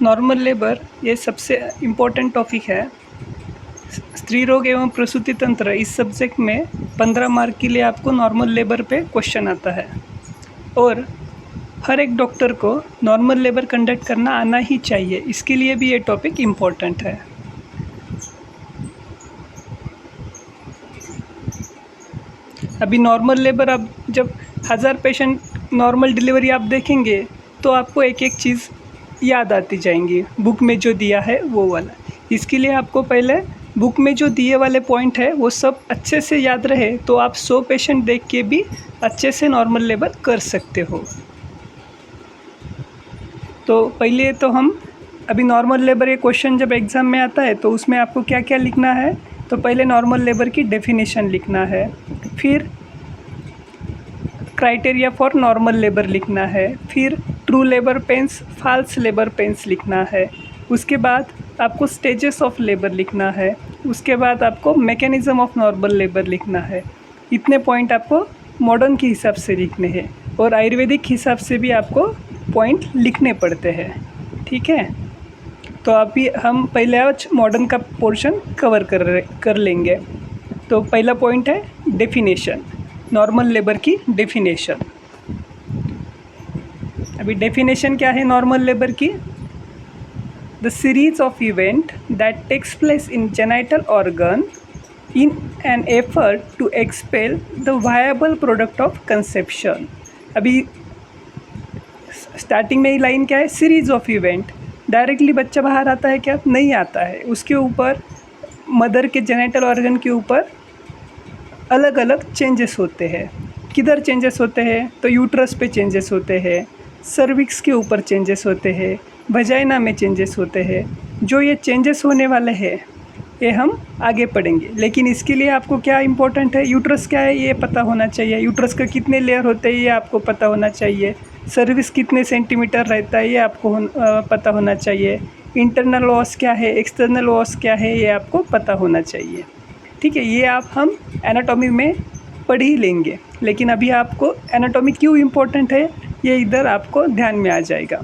Normal labour ये सबसे important topic है। स्त्री रोग एवं प्रसूति तंत्र इस सब्जेक्ट में 15 मार्क के लिए आपको नॉर्मल लेबर पे क्वेश्चन आता है और हर एक डॉक्टर को नॉर्मल लेबर कंडक्ट करना आना ही चाहिए। इसके लिए भी ये टॉपिक इम्पोर्टेंट है। अभी नॉर्मल लेबर आप जब 1000 पेशेंट नॉर्मल डिलीवरी आप देखेंगे तो आपको एक एक चीज़ याद आती जाएंगी, बुक में जो दिया है वो वाला। इसके लिए आपको पहले बुक में जो दिए वाले पॉइंट है वो सब अच्छे से याद रहे तो आप 100 पेशेंट देख के भी अच्छे से नॉर्मल लेबर कर सकते हो। तो पहले तो हम अभी नॉर्मल लेबर ये क्वेश्चन जब एग्ज़ाम में आता है तो उसमें आपको क्या क्या लिखना है। तो पहले नॉर्मल लेबर की डेफिनेशन लिखना है, फिर क्राइटेरिया फॉर नॉर्मल लेबर लिखना है, फिर true labour pains false labour pains लिखना है, उसके बाद आपको स्टेजेस ऑफ लेबर लिखना है, उसके बाद आपको मैकेनिज़्म ऑफ नॉर्मल लेबर लिखना है। इतने पॉइंट आपको मॉडर्न के हिसाब से लिखने हैं और आयुर्वेदिक हिसाब से भी आपको पॉइंट लिखने पड़ते हैं। ठीक है, तो अभी हम पहले आज मॉडर्न का पोर्शन कवर कर लेंगे। तो पहला पॉइंट है डेफिनेशन, नॉर्मल लेबर की डेफिनेशन। अभी डेफिनेशन क्या है नॉर्मल लेबर की? The series of event that takes place in genital organ in an effort to expel the viable product of conception. अभी स्टार्टिंग में ही लाइन क्या है? Series of event. डायरेक्टली बच्चा बाहर आता है क्या? नहीं आता है। उसके ऊपर मदर के जेनिटल ऑर्गन के ऊपर अलग अलग चेंजेस होते हैं। किधर चेंजेस होते हैं? तो यूट्रस पे चेंजेस होते हैं, सर्विक्स के ऊपर चेंजेस होते हैं, वजाइना में चेंजेस होते हैं। जो ये चेंजेस होने वाले हैं ये हम आगे पढ़ेंगे, लेकिन इसके लिए आपको क्या इम्पोर्टेंट है? यूट्रस क्या है ये पता होना चाहिए। यूट्रस का कितने लेयर होते हैं ये आपको पता होना चाहिए। सर्विक्स कितने सेंटीमीटर रहता है ये आपको पता होना चाहिए। इंटरनल वॉस क्या है, एक्सटर्नल वॉस क्या है ये आपको पता होना चाहिए। ठीक है, ये आप हम एनाटॉमी में पढ़ ही लेंगे, लेकिन अभी आपको एनाटॉमी क्यों इम्पोर्टेंट है ये इधर आपको ध्यान में आ जाएगा।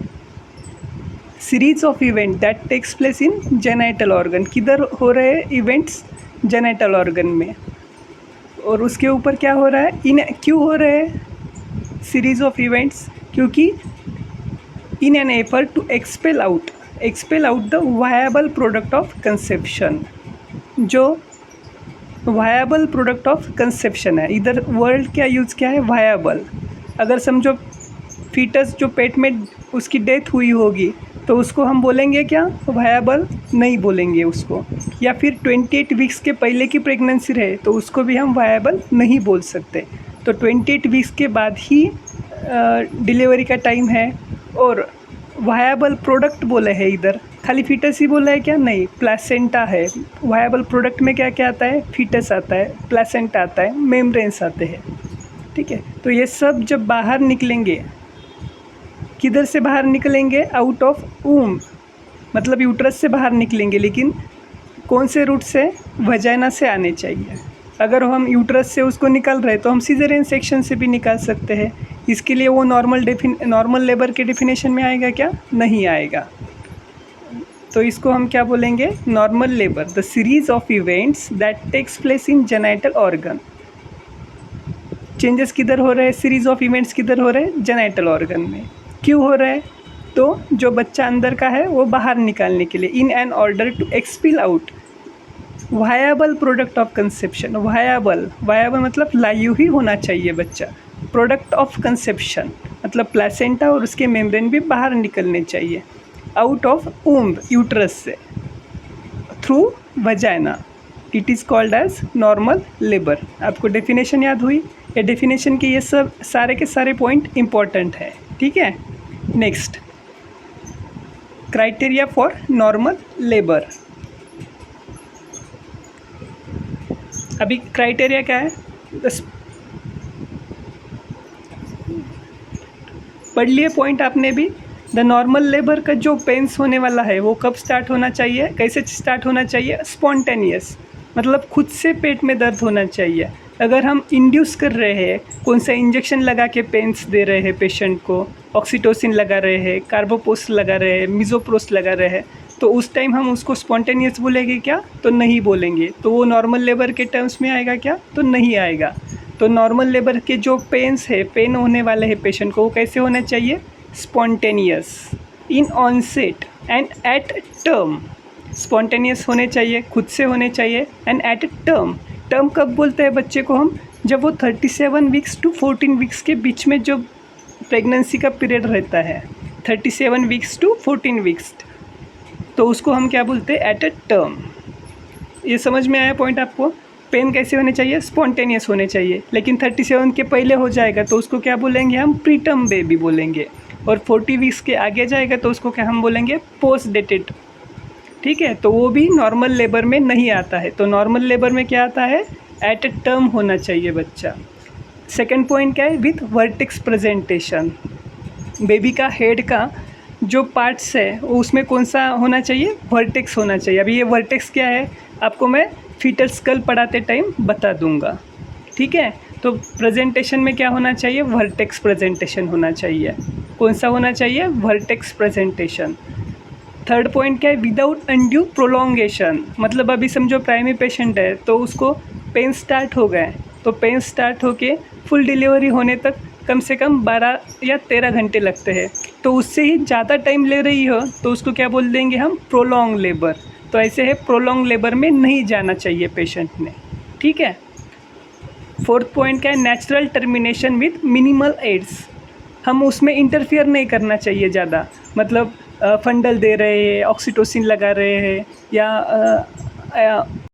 Series of event that takes place in genital organ, किधर हो रहे हैं इवेंट्स? जेनिटल ऑर्गन में। और उसके ऊपर क्या हो रहा है? क्यों हो रहे हैं सीरीज ऑफ इवेंट्स? क्योंकि in an effort to expel out the viable product of conception. जो वायबल प्रोडक्ट ऑफ कंसेप्शन है, इधर वर्ड क्या यूज़ किया है? वायबल। अगर समझो फीटस जो पेट में उसकी डेथ हुई होगी तो उसको हम बोलेंगे क्या? वायबल नहीं बोलेंगे उसको। या फिर 28 वीक्स के पहले की प्रेगनेंसी रहे तो उसको भी हम वायबल नहीं बोल सकते। तो 28 वीक्स के बाद ही डिलीवरी का टाइम है और वायबल प्रोडक्ट बोले है। इधर खाली फीटस ही बोला है क्या? नहीं, प्लेसेंटा है। वायबल प्रोडक्ट में क्या क्या आता है? फीटस आता है, प्लेसेंटा आता है, मेम्ब्रेन्स आते हैं। ठीक है, तो ये सब जब बाहर निकलेंगे, किधर से बाहर निकलेंगे? आउट ऑफ वूम्ब, मतलब यूट्रस से बाहर निकलेंगे। लेकिन कौन से रूट से? वजाइना से आने चाहिए। अगर हम यूट्रस से उसको निकाल रहे तो हम सीजरियन सेक्शन से भी निकाल सकते हैं। इसके लिए वो नॉर्मल लेबर के डेफिनेशन में आएगा क्या? नहीं आएगा। तो इसको हम क्या बोलेंगे? Normal labour, the series of events that takes place in genital organ. Changes किधर हो रहे हैं? सीरीज ऑफ इवेंट्स किधर हो रहे हैं? जेनिटल ऑर्गन में। क्यों हो रहा है? तो जो बच्चा अंदर का है वो बाहर निकालने के लिए, in an order to expel out viable product of conception. Viable मतलब लाइव ही होना चाहिए बच्चा। प्रोडक्ट ऑफ कंसेप्शन मतलब प्लेसेंटा और उसके मेम्ब्रेन भी बाहर निकलने चाहिए। आउट ऑफ वूम्ब, यूट्रस से, through vagina. It is called as normal labour. आपको डेफिनेशन याद हुई? ये डेफिनेशन के ये सब सारे के सारे पॉइंट इम्पॉर्टेंट है। ठीक है, next criteria for normal labour. अभी क्राइटेरिया क्या है? पढ़ लिए पॉइंट आपने भी। द नॉर्मल लेबर का जो पेंस होने वाला है वो कब स्टार्ट होना चाहिए? कैसे स्टार्ट होना चाहिए? स्पॉन्टेनियस, मतलब खुद से पेट में दर्द होना चाहिए। अगर हम इंड्यूस कर रहे हैं, कौन सा इंजेक्शन लगा के पेन्स दे रहे हैं पेशेंट को, ऑक्सीटोसिन लगा रहे हैं, कार्बोपोस लगा रहे हैं, मिज़ोप्रोस लगा रहे हैं, तो उस टाइम हम उसको स्पॉन्टेनियस बोलेंगे क्या? तो नहीं बोलेंगे। तो वो नॉर्मल लेबर के टर्म्स में आएगा क्या? तो नहीं आएगा। तो नॉर्मल लेबर के जो पेन्स है, पेन होने वाले हैं पेशेंट को, वो कैसे होना चाहिए? Spontaneous, in onset and at term. Spontaneous होने चाहिए, खुद से होने चाहिए, एंड एट टर्म। टर्म कब बोलते हैं बच्चे को हम? जब वो 37 वीक्स टू 14 वीक्स के बीच में जो प्रेगनेंसी का पीरियड रहता है, 37 वीक्स टू 14 वीक्स, तो उसको हम क्या बोलते हैं? At a term. ये समझ में आया पॉइंट आपको? पेन कैसे होने चाहिए? स्पॉन्टेनियस होने चाहिए। लेकिन 37 के पहले हो जाएगा तो उसको क्या बोलेंगे हम? प्रीटर्म बेबी बोलेंगे। और 40 वीक्स के आगे जाएगा तो उसको क्या हम बोलेंगे? Post dated. ठीक है, तो वो भी नॉर्मल लेबर में नहीं आता है। तो नॉर्मल लेबर में क्या आता है? एट अ टर्म होना चाहिए बच्चा। सेकेंड पॉइंट क्या है? With vertex presentation. बेबी का हेड का जो पार्ट्स है वो उसमें कौन सा होना चाहिए? वर्टेक्स होना चाहिए। अभी ये वर्टेक्स क्या है आपको मैं फीटल स्कल पढ़ाते टाइम बता दूंगा। ठीक है, तो प्रेजेंटेशन में क्या होना चाहिए? वर्टेक्स प्रेजेंटेशन होना चाहिए। कौन सा होना चाहिए? Vertex presentation. थर्ड पॉइंट क्या है? Without undue prolongation. मतलब अभी समझो प्राइमरी पेशेंट है तो उसको पेन स्टार्ट हो गए, तो पेन स्टार्ट होके फुल डिलीवरी होने तक कम से कम 12 या 13 घंटे लगते हैं। तो उससे ही ज़्यादा टाइम ले रही हो तो उसको क्या बोल देंगे हम? Prolong labour. तो ऐसे है, प्रोलॉन्ग लेबर में नहीं जाना चाहिए पेशेंट ने। ठीक है। फोर्थ पॉइंट क्या है? Natural termination with minimal aids. हम उसमें इंटरफियर नहीं करना चाहिए ज़्यादा। मतलब फंडल दे रहे हैं, ऑक्सीटोसिन लगा रहे हैं, या